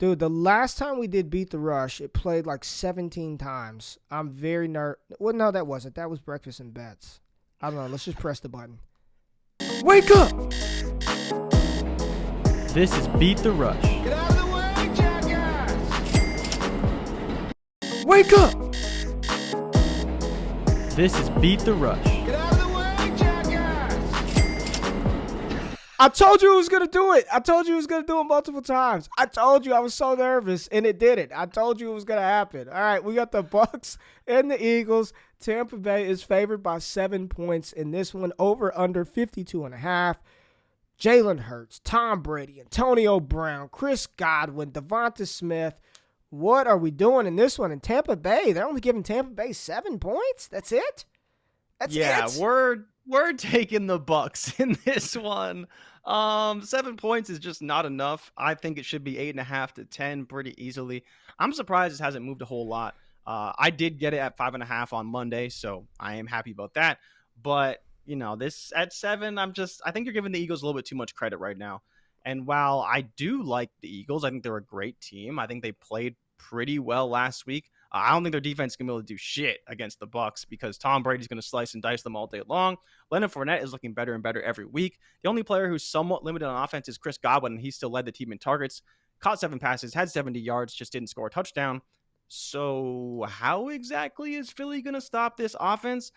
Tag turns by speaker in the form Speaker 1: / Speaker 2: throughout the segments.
Speaker 1: Dude, the last time we did Beat the Rush, it played like 17 times. I'm very Well, no, that wasn't. That was Breakfast and Bets. I don't know. Let's just press the button. Wake up!
Speaker 2: This is Beat the Rush.
Speaker 3: Get out of the way, jackass!
Speaker 1: Wake up!
Speaker 2: This is Beat the Rush.
Speaker 3: Get out of the way, jackass!
Speaker 1: I told you it was going to do it. I told you it was going to do it multiple times. I told you I was so nervous, and it did it. I told you it was going to happen. All right, we got the Bucs and the Eagles. Tampa Bay is favored by 7 points in this one, over under 52.5. Jalen Hurts, Tom Brady, Antonio Brown, Chris Godwin, Devonta Smith. What are we doing in this one? In Tampa Bay, they're only giving Tampa Bay 7 points? That's it? That's it?
Speaker 2: We're taking the Bucs in this one. 7 points is just not enough. I think it should be 8.5 to 10 pretty easily. I'm surprised it hasn't moved a whole lot. I did get it at 5.5 on Monday, so I am happy about that. But this at 7, I think you're giving the Eagles a little bit too much credit right now. And while I do like the Eagles, I think they're a great team. I think they played pretty well last week. I don't think their defense is going to be able to do shit against the Bucs because Tom Brady's going to slice and dice them all day long. Leonard Fournette is looking better and better every week. The only player who's somewhat limited on offense is Chris Godwin, and he still led the team in targets. Caught 7 passes, had 70 yards, just didn't score a touchdown. So how exactly is Philly going to stop this offense?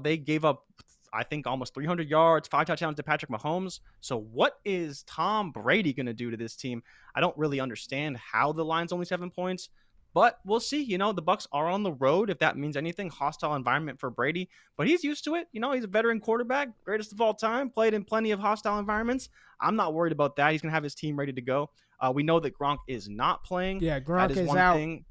Speaker 2: They gave up, I think, almost 300 yards, 5 touchdowns to Patrick Mahomes. So what is Tom Brady going to do to this team? I don't really understand how the line's only 7 points, but we'll see. The Bucs are on the road, if that means anything. Hostile environment for Brady, but he's used to it. He's a veteran quarterback, greatest of all time, played in plenty of hostile environments. I'm not worried about that. He's going to have his team ready to go. We know that Gronk is not playing.
Speaker 1: Yeah, Gronk
Speaker 2: is
Speaker 1: is
Speaker 2: one
Speaker 1: out.
Speaker 2: thing.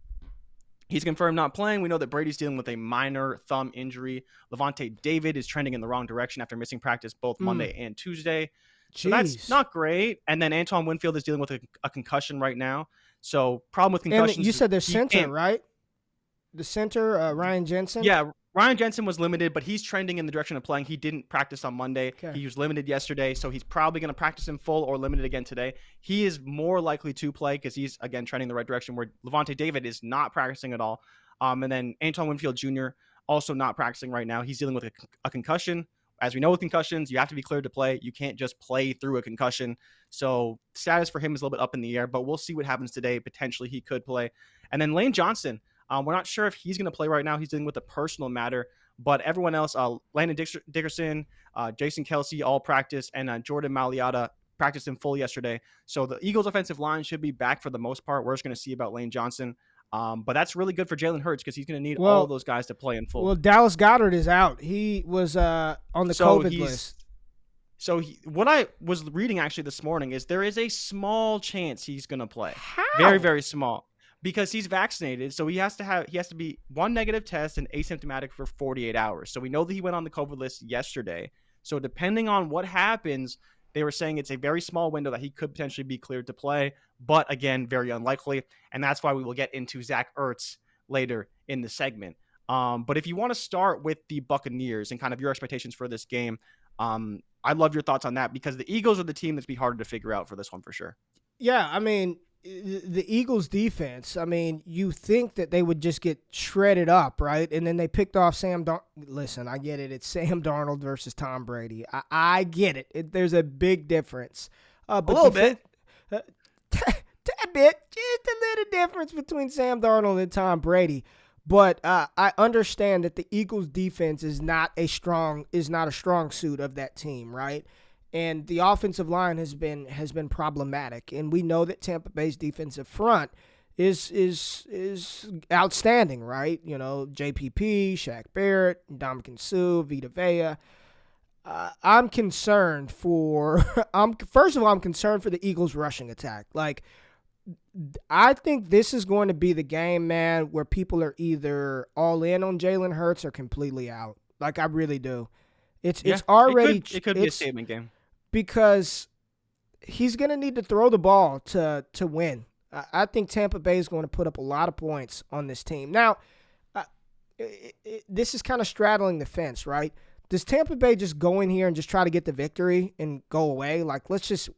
Speaker 2: He's confirmed not playing. We know that Brady's dealing with a minor thumb injury. Levante David is trending in the wrong direction after missing practice both Monday and Tuesday. So that's not great. And then Antoine Winfield is dealing with a concussion right now. So problem with concussions.
Speaker 1: And you said their center, right? The center, Ryan Jensen?
Speaker 2: Yeah, Ryan Jensen was limited, but he's trending in the direction of playing. He didn't practice on Monday. Okay. He was limited yesterday, so he's probably going to practice in full or limited again today. He is more likely to play because he's, again, trending the right direction, where Levante David is not practicing at all. And then Antoine Winfield Jr. also not practicing right now. He's dealing with a concussion. As we know with concussions, you have to be cleared to play. You can't just play through a concussion. So status for him is a little bit up in the air, but we'll see what happens today. Potentially he could play. And then Lane Johnson, we're not sure if he's going to play right now. He's dealing with a personal matter, but everyone else, Landon Dickerson, Jason Kelsey, all practice, and Jordan Mailata practiced in full yesterday. So the Eagles offensive line should be back for the most part. We're just going to see about Lane Johnson. But that's really good for Jalen Hurts because he's going to need all of those guys to play in full.
Speaker 1: Well, Dallas Goedert is out. He was on the COVID list.
Speaker 2: So what I was reading actually this morning is there is a small chance he's going to play.
Speaker 1: How?
Speaker 2: Very, very small. Because he's vaccinated, so he has to be one negative test and asymptomatic for 48 hours. So we know that he went on the COVID list yesterday. So depending on what happens, they were saying it's a very small window that he could potentially be cleared to play, but again, very unlikely. And that's why we will get into Zach Ertz later in the segment. But if you want to start with the Buccaneers and kind of your expectations for this game, I'd love your thoughts on that because the Eagles are the team that's be harder to figure out for this one for sure.
Speaker 1: Yeah, I mean, the Eagles defense, I mean, you think that they would just get shredded up, right? And then they picked off Sam Darnold. Listen, I get it. It's Sam Darnold versus Tom Brady. I get it. There's a big difference.
Speaker 2: But a little bit.
Speaker 1: Tad bit. Just a little difference between Sam Darnold and Tom Brady. But I understand that the Eagles defense is not a strong suit of that team, right? And the offensive line has been problematic, and we know that Tampa Bay's defensive front is outstanding, right? JPP, Shaq Barrett, Ndamukong Suh, Vita Vea. I'm concerned I'm concerned for the Eagles' rushing attack. Like, I think this is going to be the game, man, where people are either all in on Jalen Hurts or completely out. Like, I really do. It's already
Speaker 2: it could be a statement game.
Speaker 1: Because he's going to need to throw the ball to win. I think Tampa Bay is going to put up a lot of points on this team. Now, this is kind of straddling the fence, right? Does Tampa Bay just go in here and just try to get the victory and go away? Like,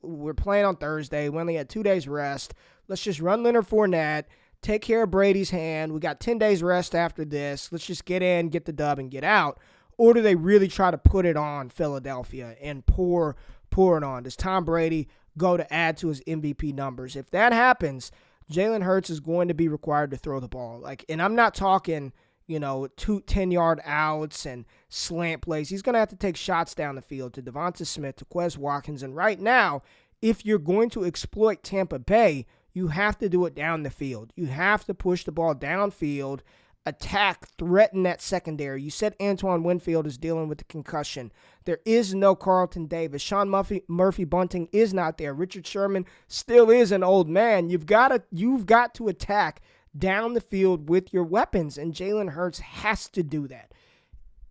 Speaker 1: we're playing on Thursday. We only had 2 days rest. Let's just run Leonard Fournette, take care of Brady's hand. We got 10 days rest after this. Let's just get in, get the dub, and get out. Or do they really try to put it on Philadelphia and pour it on? Does Tom Brady go to add to his MVP numbers? If that happens, Jalen Hurts is going to be required to throw the ball. And I'm not talking, 10-yard outs and slant plays. He's going to have to take shots down the field to Devonta Smith, to Quez Watkins. And right now, if you're going to exploit Tampa Bay, you have to do it down the field. You have to push the ball downfield, attack, threaten that secondary. You said Antoine Winfield is dealing with the concussion. There is no Carlton Davis. Sean Murphy Bunting is not there. Richard Sherman still is an old man. You've got to attack down the field with your weapons, and Jalen Hurts has to do that.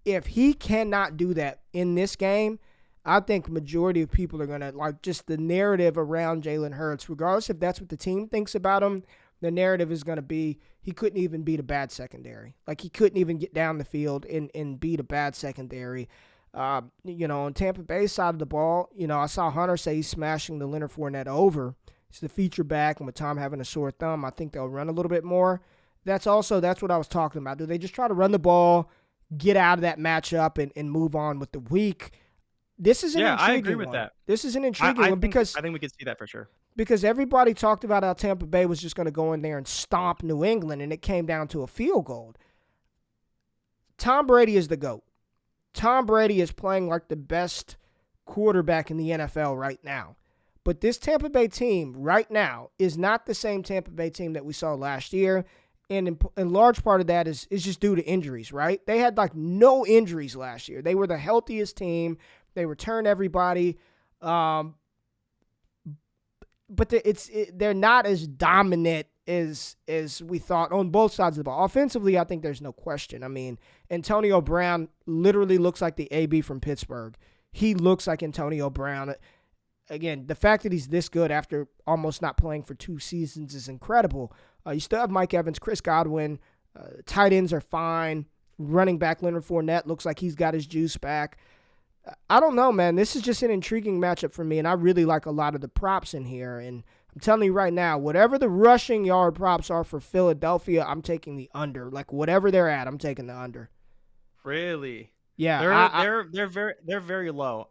Speaker 1: If he cannot do that in this game, I think majority of people are going to just the narrative around Jalen Hurts, regardless if that's what the team thinks about him, the narrative is going to be he couldn't even beat a bad secondary. He couldn't even get down the field and beat a bad secondary. On Tampa Bay's side of the ball, I saw Hunter say he's smashing the Leonard Fournette over. It's the feature back, and with Tom having a sore thumb, I think they'll run a little bit more. That's what I was talking about. Do they just try to run the ball, get out of that matchup, and move on with the week? This is an intriguing one.
Speaker 2: I agree with that.
Speaker 1: This is an intriguing one because
Speaker 2: I think we could see that for sure.
Speaker 1: Because everybody talked about how Tampa Bay was just going to go in there and stomp New England, and it came down to a field goal. Tom Brady is the GOAT. Tom Brady is playing like the best quarterback in the NFL right now. But this Tampa Bay team right now is not the same Tampa Bay team that we saw last year. And in large part of that is just due to injuries, right? They had no injuries last year. They were the healthiest team. They returned everybody. But they're not as dominant as we thought on both sides of the ball. Offensively, I think there's no question. I mean, Antonio Brown literally looks like the AB from Pittsburgh. He looks like Antonio Brown. Again, the fact that he's this good after almost not playing for 2 seasons is incredible. You still have Mike Evans, Chris Godwin. Tight ends are fine. Running back Leonard Fournette looks like he's got his juice back. I don't know, man. This is just an intriguing matchup for me, and I really like a lot of the props in here. And I'm telling you right now, whatever the rushing yard props are for Philadelphia, I'm taking the under. Whatever they're at, I'm taking the under.
Speaker 2: Really?
Speaker 1: Yeah,
Speaker 2: they're very low.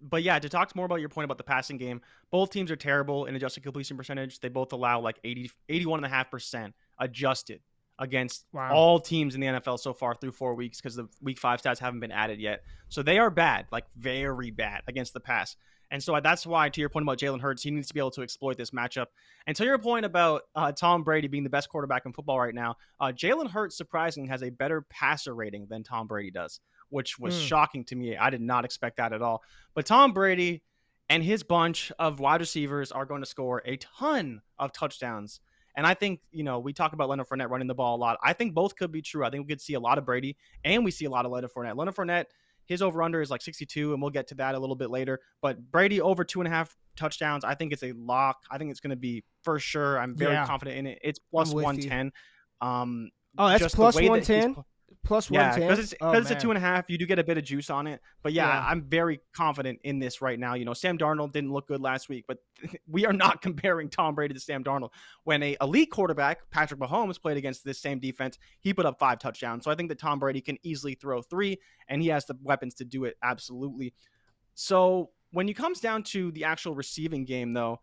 Speaker 2: But yeah, to talk more about your point about the passing game, both teams are terrible in adjusted completion percentage. They both allow 81.5% adjusted against all teams in the NFL so far through 4 weeks because the week 5 stats haven't been added yet. So they are bad, very bad against the pass. And so that's why, to your point about Jalen Hurts, he needs to be able to exploit this matchup. And to your point about Tom Brady being the best quarterback in football right now, Jalen Hurts, surprisingly, has a better passer rating than Tom Brady does, which was shocking to me. I did not expect that at all. But Tom Brady and his bunch of wide receivers are going to score a ton of touchdowns. And I think, we talk about Leonard Fournette running the ball a lot. I think both could be true. I think we could see a lot of Brady and we see a lot of Leonard Fournette. Leonard Fournette, his over-under is 62, and we'll get to that a little bit later. But Brady over 2.5 touchdowns, I think it's a lock. I think it's going to be for sure. I'm very confident in it. It's plus 110.
Speaker 1: That's plus 110? Plus 110?
Speaker 2: Yeah, because it's a 2.5. You do get a bit of juice on it. But yeah, I'm very confident in this right now. Sam Darnold didn't look good last week, but we are not comparing Tom Brady to Sam Darnold. When a elite quarterback, Patrick Mahomes, played against this same defense, he put up 5 touchdowns. So I think that Tom Brady can easily throw 3, and he has the weapons to do it absolutely. So when it comes down to the actual receiving game, though,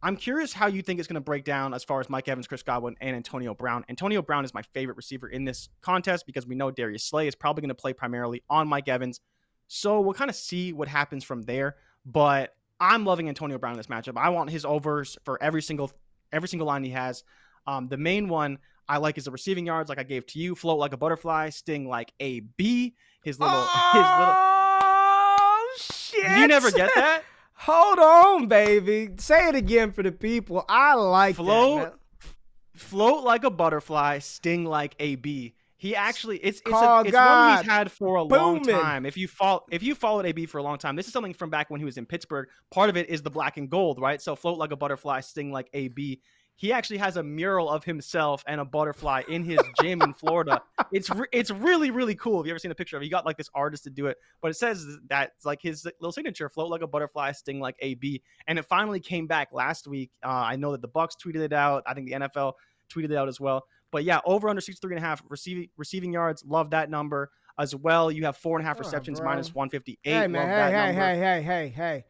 Speaker 2: I'm curious how you think it's going to break down as far as Mike Evans, Chris Godwin, and Antonio Brown. Antonio Brown is my favorite receiver in this contest because we know Darius Slay is probably going to play primarily on Mike Evans. So we'll kind of see what happens from there. But I'm loving Antonio Brown in this matchup. I want his overs for every single line he has. The main one I like is the receiving yards, like I gave to you. Float like a butterfly, sting like a bee. His little.
Speaker 1: Shit!
Speaker 2: Did you never get that?
Speaker 1: Hold on, baby. Say it again for the people. I like that.
Speaker 2: Float like a butterfly, sting like a bee. He actually, it's one he's had for a long time. If you followed AB for a long time, this is something from back when he was in Pittsburgh. Part of it is the black and gold, right? So float like a butterfly, sting like a bee. He actually has a mural of himself and a butterfly in his gym in Florida. It's really, really cool. Have you ever seen a picture of it? He got like this artist to do it, but it says that it's like his little signature: float like a butterfly, sting like AB. And it finally came back last week. I know that the Bucs tweeted it out. I think the NFL tweeted it out as well. But yeah, over under 63.5 receiving yards. Love that number as well. You have 4.5 receptions minus 158.
Speaker 1: Hey man,
Speaker 2: Love that number.
Speaker 1: hey.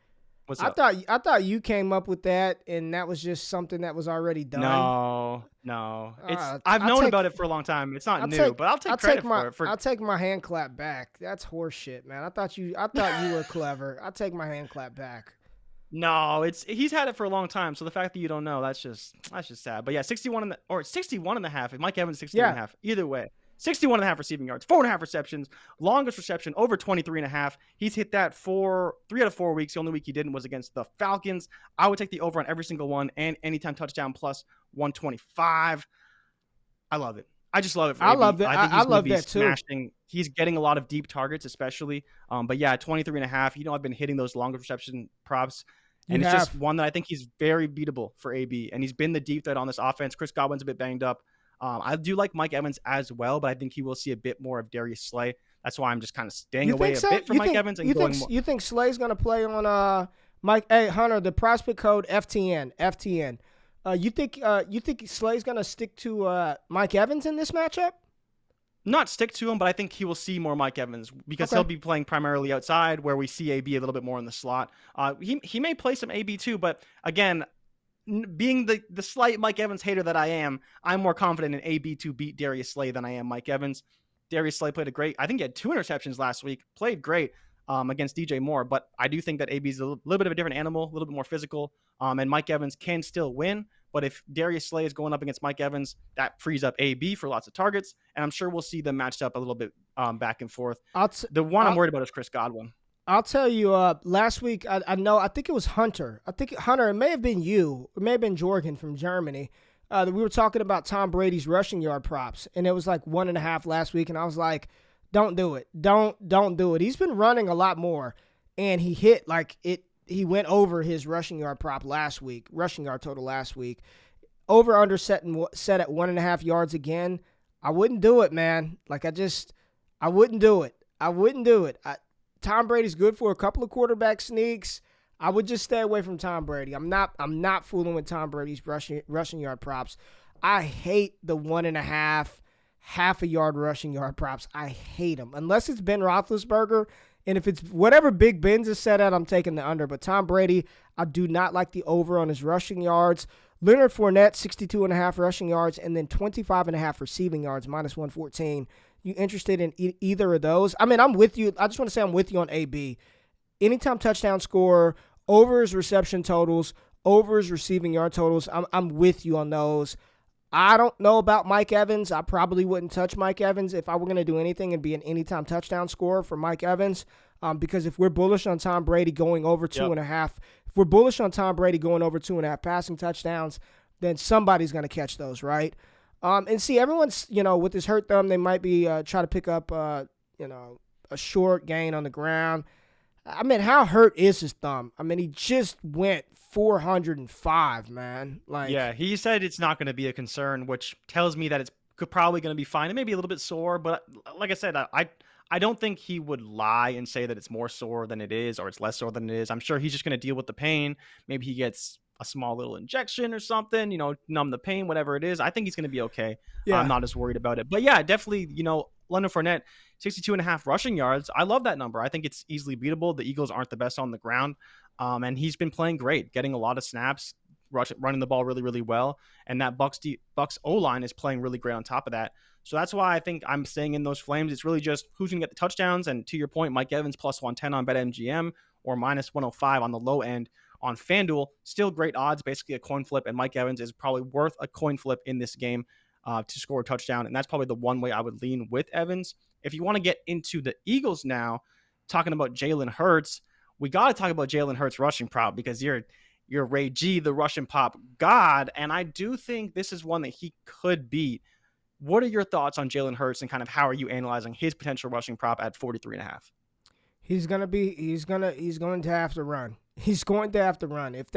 Speaker 2: What's
Speaker 1: I
Speaker 2: up?
Speaker 1: thought you came up with that, and that was just something that was already done.
Speaker 2: No. I've
Speaker 1: I'll
Speaker 2: known
Speaker 1: take-
Speaker 2: about it for a long time. It's not
Speaker 1: I'll
Speaker 2: new,
Speaker 1: take-
Speaker 2: but I'll take
Speaker 1: I'll
Speaker 2: credit
Speaker 1: take my
Speaker 2: for it. For
Speaker 1: I'll take my hand clap back. That's horse shit, man. I thought you were clever. I'll take my hand clap back.
Speaker 2: no, he's had it for a long time. So the fact that you don't know, that's just sad. But yeah, 61 and a half. If Mike Evans 62 and a half. Either way. 61 and a half receiving yards, 4.5 receptions, longest reception over 23 and a half. He's hit that 3 out of 4 weeks. The only week he didn't was against the Falcons. I would take the over on every single one and anytime touchdown plus 125. I love it. I just love it.
Speaker 1: I love
Speaker 2: that.
Speaker 1: it.
Speaker 2: I think he's
Speaker 1: I love that too.
Speaker 2: smashing. He's getting a lot of deep targets, especially. But yeah, 23 and a half. I've been hitting those longer reception props. And it's just one that I think he's very beatable for AB. And he's been the deep threat on this offense. Chris Godwin's a bit banged up. I do like Mike Evans as well, but I think he will see a bit more of Darius Slay. That's why I'm just kind of staying away a bit from Mike Evans and going more.
Speaker 1: You think Slay's going to play on Mike? Hey, Hunter, the prospect code FTN. You think Slay's going to stick to Mike Evans in this matchup?
Speaker 2: Not stick to him, but I think he will see more Mike Evans because he'll be playing primarily outside where we see AB a little bit more in the slot. He may play some AB too, but again, being the slight Mike Evans hater that I am, I'm more confident in AB to beat Darius Slay than I am Mike Evans. Darius Slay played I think he had 2 interceptions last week, played great against DJ Moore, but I do think that AB is a little bit of a different animal, a little bit more physical, and Mike Evans can still win. But if Darius Slay is going up against Mike Evans, that frees up AB for lots of targets, and I'm sure we'll see them matched up a little bit back and forth. The one I'm worried about is Chris Godwin.
Speaker 1: I'll tell you, last week, I think it was Hunter. Hunter, it may have been you. It may have been Jorgen from Germany. We were talking about Tom Brady's rushing yard props, and it was like 1.5 last week, and I was like, don't do it. Don't do it. He's been running a lot more, and he hit like it. He went over his rushing yard prop last week, rushing yard total last week. Over under set at 1.5 yards again. I wouldn't do it, man. Like I wouldn't do it. Tom Brady's good for a couple of quarterback sneaks. I would just stay away from Tom Brady. I'm not fooling with Tom Brady's rushing yard props. I hate the 1.5, half a yard rushing yard props. I hate them. Unless it's Ben Roethlisberger, and if it's whatever Big Ben's is set at, I'm taking the under. But Tom Brady, I do not like the over on his rushing yards. Leonard Fournette, 62.5 rushing yards, and then 25.5 receiving yards, minus 114. You interested in either of those? I mean, I'm with you. I just want to say I'm with you on AB. Anytime touchdown scorer, over his reception totals, over his receiving yard totals, I'm with you on those. I don't know about Mike Evans. I probably wouldn't touch Mike Evans if I were going to do anything and be an anytime touchdown scorer for Mike Evans. Because if we're bullish on Tom Brady going over 2.5, if we're bullish on Tom Brady going over 2.5 passing touchdowns, then somebody's going to catch those, right? And see, everyone's, with this hurt thumb, they might be try to pick up, a short gain on the ground. I mean, how hurt is his thumb? I mean, he just went 405, man.
Speaker 2: Yeah, he said it's not going to be a concern, which tells me that it's probably going to be fine. It may be a little bit sore, but like I said, I don't think he would lie and say that it's more sore than it is or it's less sore than it is. I'm sure he's just going to deal with the pain. Maybe he gets a small little injection or something, numb the pain, whatever it is. I think he's going to be okay. Yeah. I'm not as worried about it. But yeah, definitely, Leonard Fournette, 62.5 rushing yards. I love that number. I think it's easily beatable. The Eagles aren't the best on the ground. And he's been playing great, getting a lot of snaps, running the ball really, really well. And that Bucs O-line is playing really great on top of that. So that's why I think I'm staying in those flames. It's really just who's going to get the touchdowns. And to your point, Mike Evans plus 110 on BetMGM or minus 105 on the low end on FanDuel. Still great odds, basically a coin flip. And Mike Evans is probably worth a coin flip in this game to score a touchdown. And that's probably the one way I would lean with Evans. If you want to get into the Eagles now, talking about Jalen Hurts, we got to talk about Jalen Hurts rushing prop because you're Ray G, the Russian pop god. And I do think this is one that he could beat. What are your thoughts on Jalen Hurts and kind of how are you analyzing his potential rushing prop at 43.5?
Speaker 1: He's going to have to run. He's going to have to run. If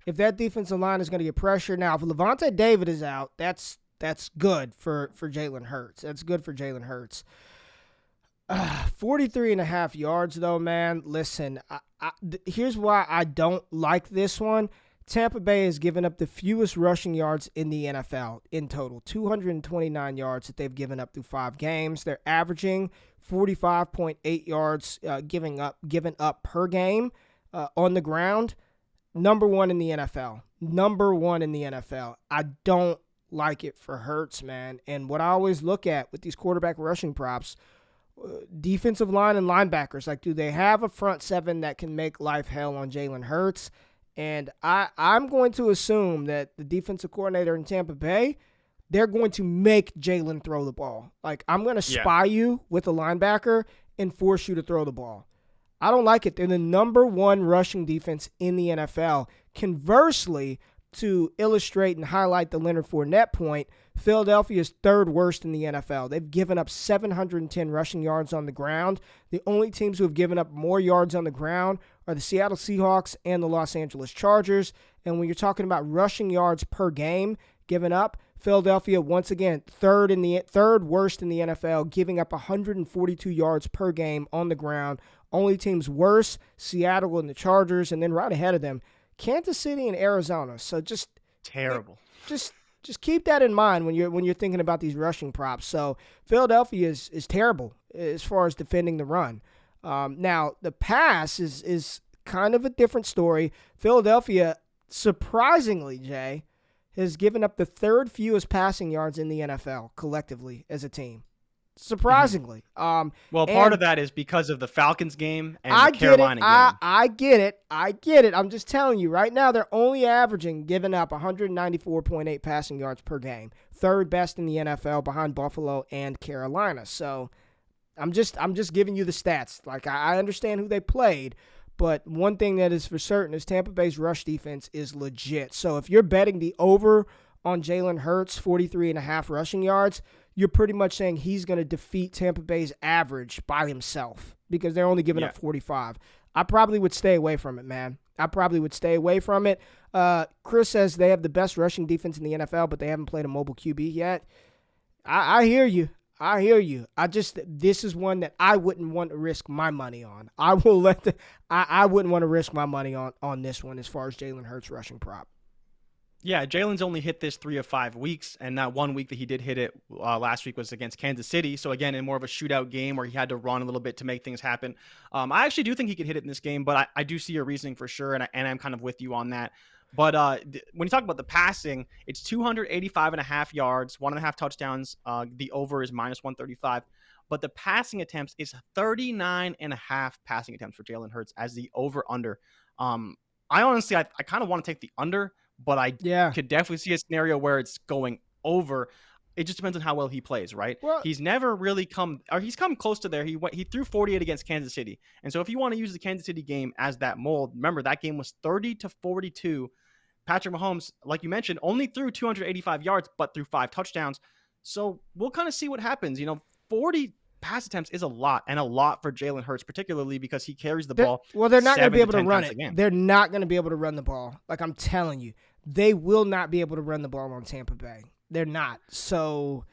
Speaker 1: if that defensive line is going to get pressure. Now, if Levante David is out, that's good for Jalen Hurts. That's good for Jalen Hurts. 43.5 yards, though, man. Listen, here's why I don't like this one. Tampa Bay has given up the fewest rushing yards in the NFL in total, 229 yards that they've given up through 5 games. They're averaging 45.8 yards given up per game on the ground. Number 1 in the NFL. Number 1 in the NFL. I don't like it for Hurts, man. And what I always look at with these quarterback rushing props, defensive line and linebackers, like, do they have a front 7 that can make life hell on Jalen Hurts? And I'm going to assume that the defensive coordinator in Tampa Bay, they're going to make Jalen throw the ball. Like, I'm going to spy you with a linebacker and force you to throw the ball. I don't like it. They're the number 1 rushing defense in the NFL. Conversely, to illustrate and highlight the Leonard Fournette point, Philadelphia is 3rd worst in the NFL. They've given up 710 rushing yards on the ground. The only teams who have given up more yards on the ground are the Seattle Seahawks and the Los Angeles Chargers. And when you're talking about rushing yards per game given up, Philadelphia, once again, 3rd worst in the NFL, giving up 142 yards per game on the ground. Only teams worse, Seattle and the Chargers, and then right ahead of them, Kansas City and Arizona. So just
Speaker 2: terrible.
Speaker 1: Just keep that in mind when you're thinking about these rushing props. So Philadelphia is terrible as far as defending the run. Now the pass is kind of a different story. Philadelphia, surprisingly, Jay, has given up the 3rd fewest passing yards in the NFL collectively as a team. Surprisingly.
Speaker 2: Well, part of that is because of the Falcons game and the Carolina game.
Speaker 1: I get it. I'm just telling you, right now they're only giving up 194.8 passing yards per game. 3rd best in the NFL behind Buffalo and Carolina. So I'm just giving you the stats. Like, I understand who they played, but one thing that is for certain is Tampa Bay's rush defense is legit. So if you're betting the over on Jalen Hurts, 43.5 rushing yards, you're pretty much saying he's going to defeat Tampa Bay's average by himself because they're only giving up 45. I probably would stay away from it, man. I probably would stay away from it. Chris says they have the best rushing defense in the NFL, but they haven't played a mobile QB yet. I hear you. This is one that I wouldn't want to risk my money on. I wouldn't want to risk my money on this one as far as Jalen Hurts rushing prop.
Speaker 2: Yeah, Jalen's only hit this 3 of 5 weeks, and that 1 week that he did hit it last week was against Kansas City. So again, in more of a shootout game where he had to run a little bit to make things happen. I actually do think he could hit it in this game, but I do see your reasoning for sure, and I'm kind of with you on that. But when you talk about the passing, it's 285.5 yards, 1.5 touchdowns. The over is -135. But the passing attempts is 39.5 passing attempts for Jalen Hurts as the over-under. I honestly, I kind of want to take the under, but I could definitely see a scenario where it's going over. It just depends on how well he plays, right?
Speaker 1: Well,
Speaker 2: he's never really he's come close to there. He threw 48 against Kansas City. And so if you want to use the Kansas City game as that mold, remember that game was 30-42. Patrick Mahomes, like you mentioned, only threw 285 yards, but threw 5 touchdowns. So we'll kind of see what happens. 40 pass attempts is a lot, and a lot for Jalen Hurts, particularly because he carries the ball.
Speaker 1: Well, they're not going to be able to run it. They're not going to be able to run the ball. Like, I'm telling you, they will not be able to run the ball on Tampa Bay. They're not. So,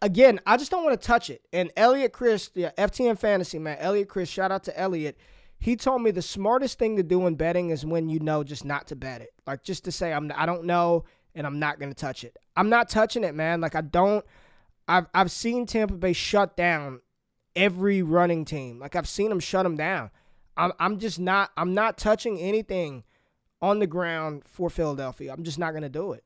Speaker 1: again, I just don't want to touch it. And Elliot Chris, FTN Fantasy, man, Elliot Chris, shout out to Elliot. He told me the smartest thing to do in betting is when you know just not to bet it. Like, just to say, I don't know, and I'm not going to touch it. I'm not touching it, man. Like, I've seen Tampa Bay shut down every running team. Like, I've seen them shut them down. I'm not touching anything on the ground for Philadelphia. I'm just not going to do it.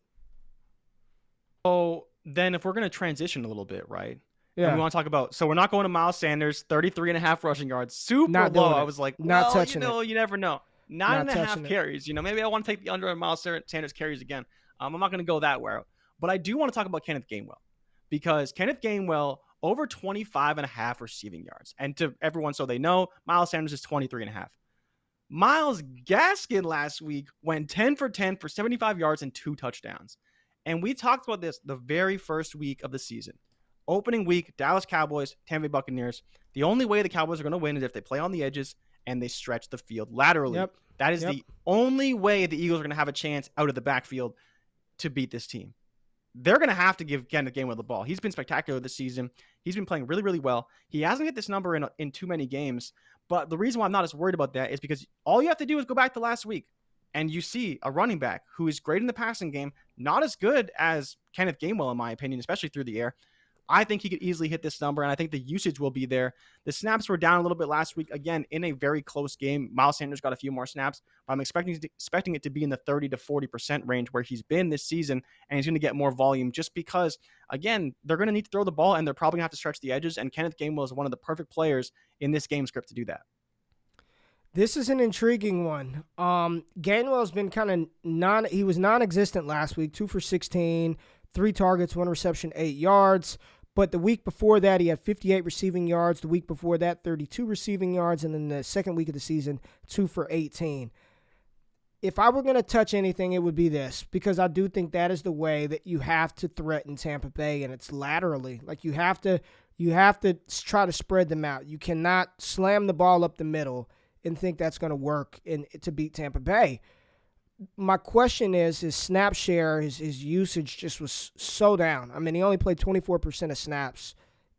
Speaker 2: So then if we're going to transition a little bit, right?
Speaker 1: Yeah.
Speaker 2: And we want to talk about, so we're not going to Miles Sanders, 33.5 rushing yards, super
Speaker 1: not
Speaker 2: low.
Speaker 1: I
Speaker 2: was like,
Speaker 1: not touching it.
Speaker 2: You never know. 9.5 carries. Maybe I want to take the under on Miles Sanders carries again. I'm not going to go that way. But I do want to talk about Kenneth Gainwell, because Kenneth Gainwell, over 25.5 receiving yards. And to everyone, so they know, Miles Sanders is 23.5. Myles Gaskin last week went 10 for 10 for 75 yards and 2 touchdowns. And we talked about this the very first week of the season. Opening week, Dallas Cowboys, Tampa Bay Buccaneers. The only way the Cowboys are going to win is if they play on the edges and they stretch the field laterally.
Speaker 1: Yep.
Speaker 2: That is
Speaker 1: Yep.
Speaker 2: the only way the Eagles are going to have a chance out of the backfield to beat this team. They're going to have to give Kenneth Gainwell the ball. He's been spectacular this season. He's been playing really, really well. He hasn't hit this number in too many games. But the reason why I'm not as worried about that is because all you have to do is go back to last week, and you see a running back who is great in the passing game, not as good as Kenneth Gainwell, in my opinion, especially through the air. I think he could easily hit this number, and I think the usage will be there. The snaps were down a little bit last week, again, in a very close game. Miles Sanders got a few more snaps, but I'm expecting it to be in the 30 to 40% range where he's been this season, and he's going to get more volume just because, again, they're going to need to throw the ball, and they're probably going to have to stretch the edges, and Kenneth Gainwell is one of the perfect players in this game script to do that.
Speaker 1: This is an intriguing one. Gainwell's been kind of he was non-existent last week, 2 for 16, 3 targets, 1 reception, 8 yards. But the week before that, he had 58 receiving yards. The week before that, 32 receiving yards. And then the second week of the season, 2 for 18. If I were going to touch anything, it would be this, because I do think that is the way that you have to threaten Tampa Bay, and it's laterally. Like you have to try to spread them out. You cannot slam the ball up the middle and think that's going to work to beat Tampa Bay. My question is, his snap share, his usage just was so down. I mean, he only played 24% of snaps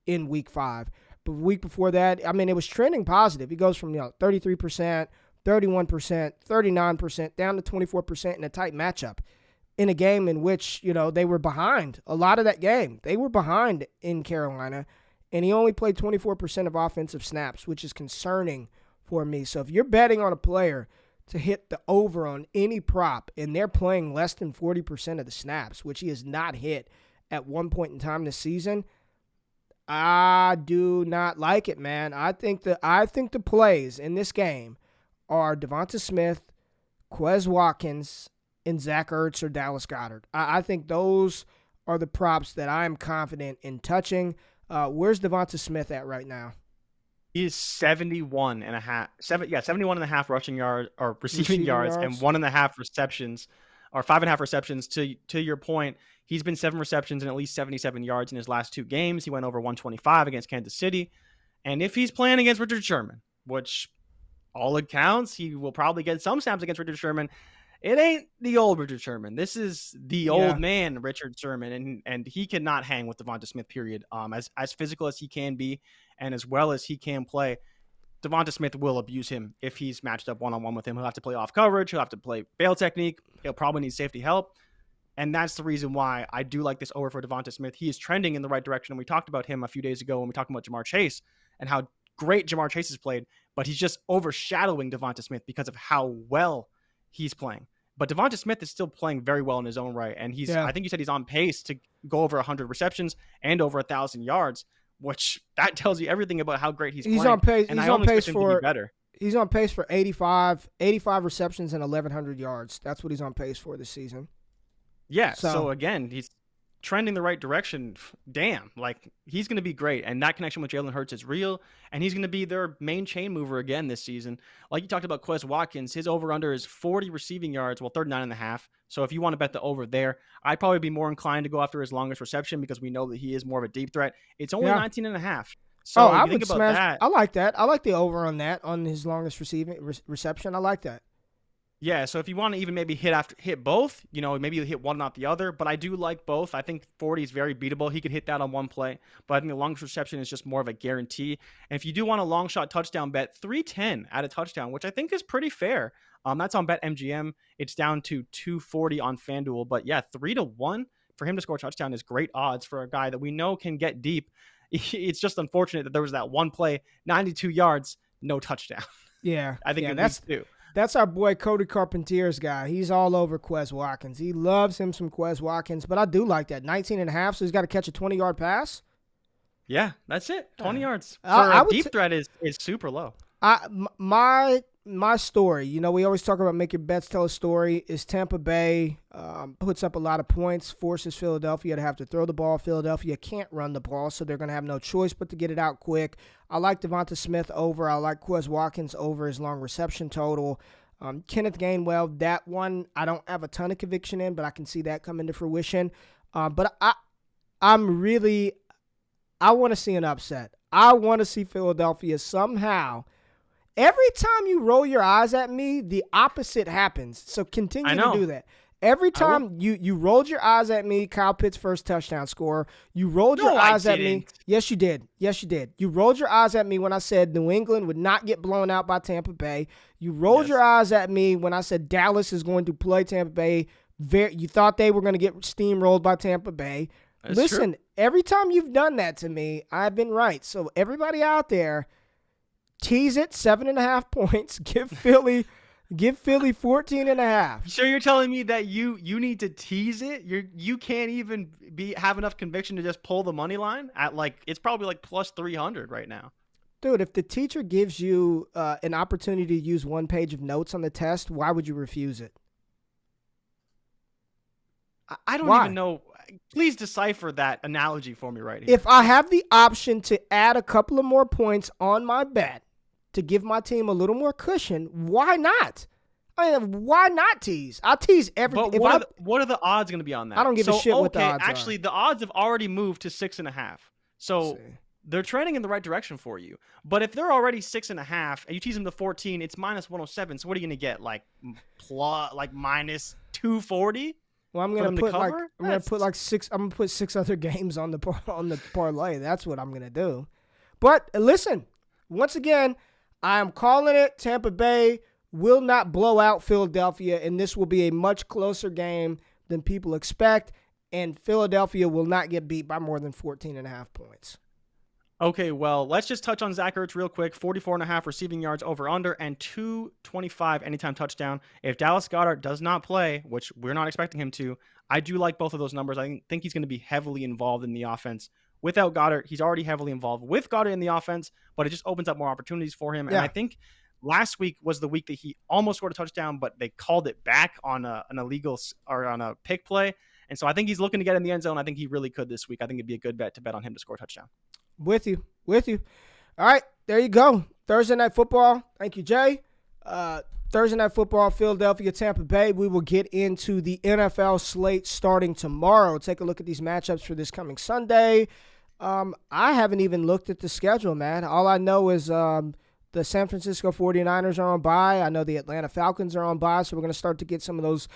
Speaker 1: in week 5. But the week before that, I mean, it was trending positive. He goes from 33%, 31%, 39%, down to 24% in a tight matchup in a game in which, they were behind. A lot of that game, they were behind in Carolina, and he only played 24% of offensive snaps, which is concerning for me. So if you're betting on a player to hit the over on any prop, and they're playing less than 40% of the snaps, which he has not hit at one point in time this season, I do not like it, man. I think the plays in this game are Devonta Smith, Quez Watkins, and Zach Ertz or Dallas Goedert. I think those are the props that I am confident in touching. Where's Devonta Smith at right now?
Speaker 2: He is 71 and a half rushing yards or receiving yards and 1.5 receptions or 5.5 receptions. To your point, he's been 7 receptions and at least 77 yards in his last 2 games. He went over 125 against Kansas City. And if he's playing against Richard Sherman, which all accounts, he will probably get some snaps against Richard Sherman. It ain't the old Richard Sherman. This is the old man, Richard Sherman, and he cannot hang with Devonta Smith, period. As physical as he can be and as well as he can play, Devonta Smith will abuse him if he's matched up one-on-one with him. He'll have to play off coverage. He'll have to play bail technique. He'll probably need safety help. And that's the reason why I do like this over for Devonta Smith. He is trending in the right direction. And we talked about him a few days ago when we talked about Jamar Chase and how great Jamar Chase has played, but he's just overshadowing Devonta Smith because of how well he's playing. But Devonta Smith is still playing very well in his own right. And I think you said he's on pace to go over 100 receptions and over 1,000 yards, which that tells you everything about how great he's playing.
Speaker 1: On pace.
Speaker 2: And
Speaker 1: he's
Speaker 2: I
Speaker 1: on pace
Speaker 2: for to be better.
Speaker 1: He's on pace for 85 receptions and 1,100 yards. That's what he's on pace for this season.
Speaker 2: Yeah. So again, he's trending the right direction. Damn, like he's going to be great. And that connection with Jalen Hurts is real. And he's going to be their main chain mover again this season. Like you talked about Quez Watkins, his over-under is 40 receiving yards, 39.5. So if you want to bet the over there, I'd probably be more inclined to go after his longest reception because we know that he is more of a deep threat. It's only 19.5. So
Speaker 1: I would
Speaker 2: think about
Speaker 1: smash
Speaker 2: that.
Speaker 1: I like that. I like the over on that, on his longest reception. I like that.
Speaker 2: Yeah, so if you want to even maybe hit both, maybe you hit one, not the other. But I do like both. I think 40 is very beatable. He could hit that on one play. But I think the longest reception is just more of a guarantee. And if you do want a long shot touchdown bet, 310 at a touchdown, which I think is pretty fair. That's on BetMGM. It's down to 240 on FanDuel. But yeah, 3-1 for him to score a touchdown is great odds for a guy that we know can get deep. It's just unfortunate that there was that one play, 92 yards, no touchdown.
Speaker 1: Yeah.
Speaker 2: I think
Speaker 1: that's too. That's our boy Cody Carpentier's guy. He's all over Quez Watkins. He loves him some Quez Watkins, but I do like that. 19.5, so he's got to catch a 20-yard pass?
Speaker 2: Yeah, that's it. 20 yards. For a deep threat is super low. My story, we always talk about make your bets tell a story, is Tampa Bay puts up a lot of points, forces Philadelphia to have to throw the ball. Philadelphia can't run the ball, so they're going to have no choice but to get it out quick. I like Devonta Smith over. I like Quez Watkins over his long reception total. Kenneth Gainwell, that one I don't have a ton of conviction in, but I can see that coming to fruition. But I want to see an upset. I want to see Philadelphia somehow
Speaker 1: Every time you roll your eyes at me, the opposite happens. So continue to do that. Every time you rolled your eyes at me, Kyle Pitts' first touchdown score, you rolled your eyes at me. Yes, you did. Yes, you did. You rolled your eyes at me when I said New England would not get blown out by Tampa Bay. You rolled your eyes at me when I said Dallas is going to play Tampa Bay. You thought they were going to get steamrolled by Tampa Bay. Listen, every time you've done that to me, I've been right. So everybody out there, tease it 7.5 points. Give Philly 14.5.
Speaker 2: So you're telling me that you need to tease it? You can't even have enough conviction to just pull the money line at it's probably plus 300 right now.
Speaker 1: Dude, if the teacher gives you an opportunity to use 1 page of notes on the test, why would you refuse it?
Speaker 2: I don't even know. Please decipher that analogy for me right here.
Speaker 1: If I have the option to add a couple of more points on my bet to give my team a little more cushion, why not? I mean, why not tease? I'll tease everything.
Speaker 2: But what are the odds going to be on that?
Speaker 1: I don't give a shit what the odds
Speaker 2: actually, the odds have already moved to 6.5. So they're trending in the right direction for you. But if they're already 6.5 and you tease them to 14, it's minus 107. So what are you going to get? Minus 240?
Speaker 1: Well, I'm gonna put 6 other games on the parlay. That's what I'm gonna do. But listen, once again, I am calling it. Tampa Bay will not blow out Philadelphia, and this will be a much closer game than people expect. And Philadelphia will not get beat by more than 14.5 points.
Speaker 2: Okay, well, let's just touch on Zach Ertz real quick. 44.5 receiving yards over under and 225 anytime touchdown. If Dallas Goedert does not play, which we're not expecting him to, I do like both of those numbers. I think he's going to be heavily involved in the offense. Without Goedert, he's already heavily involved with Goedert in the offense, but it just opens up more opportunities for him. Yeah. And I think last week was the week that he almost scored a touchdown, but they called it back on an illegal or on a pick play. And so I think he's looking to get in the end zone. I think he really could this week. I think it'd be a good bet to bet on him to score a touchdown.
Speaker 1: With you. All right, there you go. Thursday Night Football. Thank you, Jay. Thursday Night Football, Philadelphia, Tampa Bay. We will get into the NFL slate starting tomorrow. Take a look at these matchups for this coming Sunday. I haven't even looked at the schedule, man. All I know is the San Francisco 49ers are on bye. I know the Atlanta Falcons are on bye, so we're going to start to get some of those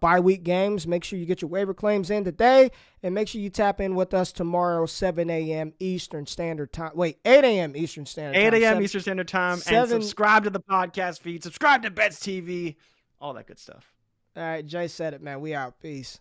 Speaker 1: bye week games. Make sure you get your waiver claims in today, and make sure you tap in with us tomorrow, 7 a.m. Eastern Standard Time. Wait, 8 a.m. Eastern Standard Time.
Speaker 2: 8 a.m. Eastern Standard Time, and subscribe to the podcast feed. Subscribe to Bets TV. All that good stuff.
Speaker 1: All right, Jay said it, man. We out. Peace.